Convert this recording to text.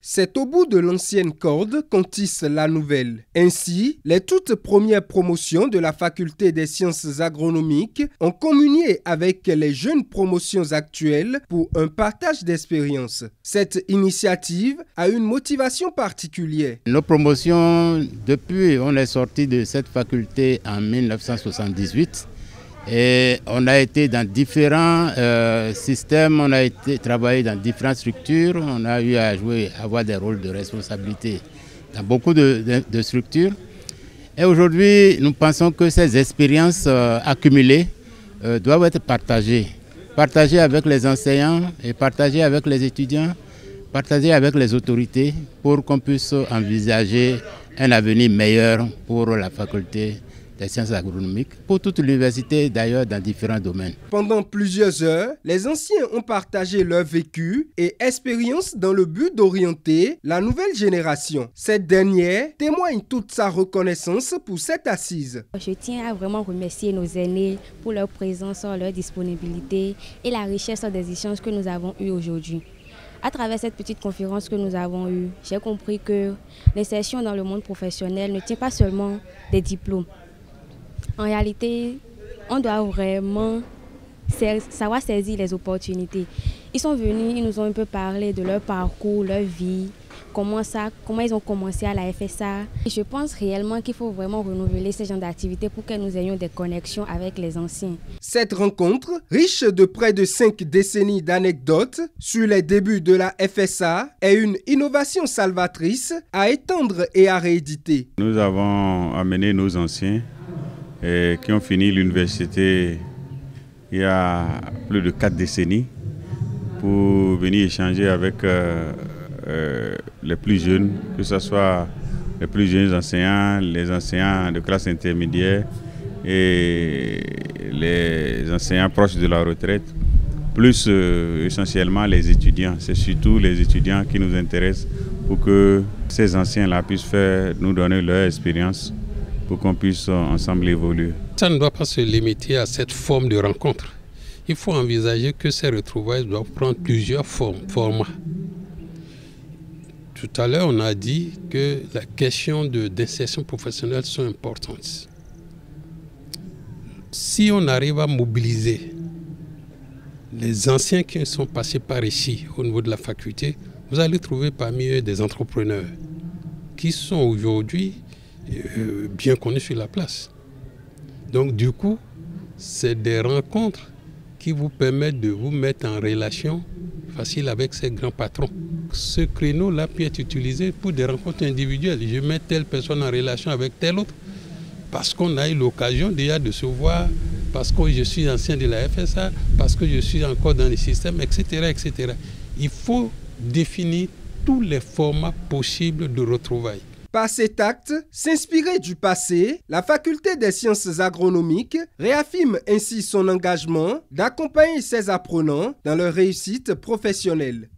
C'est au bout de l'ancienne corde qu'on tisse la nouvelle. Ainsi, les toutes premières promotions de la faculté des sciences agronomiques ont communié avec les jeunes promotions actuelles pour un partage d'expériences. Cette initiative a une motivation particulière. Nos promotions, depuis on est sorti de cette faculté en 1978 et on a été dans différents systèmes, on a été travaillé dans différentes structures, on a eu à jouer, avoir des rôles de responsabilité dans beaucoup de structures. Et aujourd'hui, nous pensons que ces expériences accumulées doivent être partagées. Partagées avec les enseignants et partagées avec les étudiants, partagées avec les autorités pour qu'on puisse envisager un avenir meilleur pour la faculté des sciences agronomiques, pour toute l'université d'ailleurs dans différents domaines. Pendant plusieurs heures, les anciens ont partagé leur vécu et expérience dans le but d'orienter la nouvelle génération. Cette dernière témoigne toute sa reconnaissance pour cette assise. Je tiens à vraiment remercier nos aînés pour leur présence, leur disponibilité et la richesse des échanges que nous avons eus aujourd'hui. À travers cette petite conférence que nous avons eue, j'ai compris que l'insertion dans le monde professionnel ne tient pas seulement des diplômes. En réalité, on doit vraiment savoir saisir les opportunités. Ils sont venus, ils nous ont un peu parlé de leur parcours, leur vie, comment ils ont commencé à la FSA. Et je pense réellement qu'il faut vraiment renouveler ce genre d'activités pour que nous ayons des connexions avec les anciens. Cette rencontre, riche de près de 5 décennies d'anecdotes sur les débuts de la FSA, est une innovation salvatrice à étendre et à rééditer. Nous avons amené nos anciens qui ont fini l'université il y a plus de 4 décennies pour venir échanger avec les plus jeunes, que ce soit les plus jeunes enseignants, les enseignants de classe intermédiaire et les enseignants proches de la retraite, plus essentiellement les étudiants. C'est surtout les étudiants qui nous intéressent pour que ces anciens-là puissent nous donner leur expérience pour qu'on puisse ensemble évoluer. Ça ne doit pas se limiter à cette forme de rencontre. Il faut envisager que ces retrouvailles doivent prendre plusieurs formats. Tout à l'heure, on a dit que la question d'insertion professionnelle sont importantes. Si on arrive à mobiliser les anciens qui sont passés par ici, au niveau de la faculté, vous allez trouver parmi eux des entrepreneurs qui sont aujourd'hui bien connus sur la place. Donc du coup, c'est des rencontres qui vous permettent de vous mettre en relation facile avec ces grands patrons. Ce créneau-là peut être utilisé pour des rencontres individuelles. Je mets telle personne en relation avec telle autre parce qu'on a eu l'occasion déjà de se voir, parce que je suis ancien de la FSA, parce que je suis encore dans les systèmes, etc., etc. Il faut définir tous les formats possibles de retrouvailles. Par cet acte, s'inspirer du passé, la faculté des sciences agronomiques réaffirme ainsi son engagement d'accompagner ses apprenants dans leur réussite professionnelle.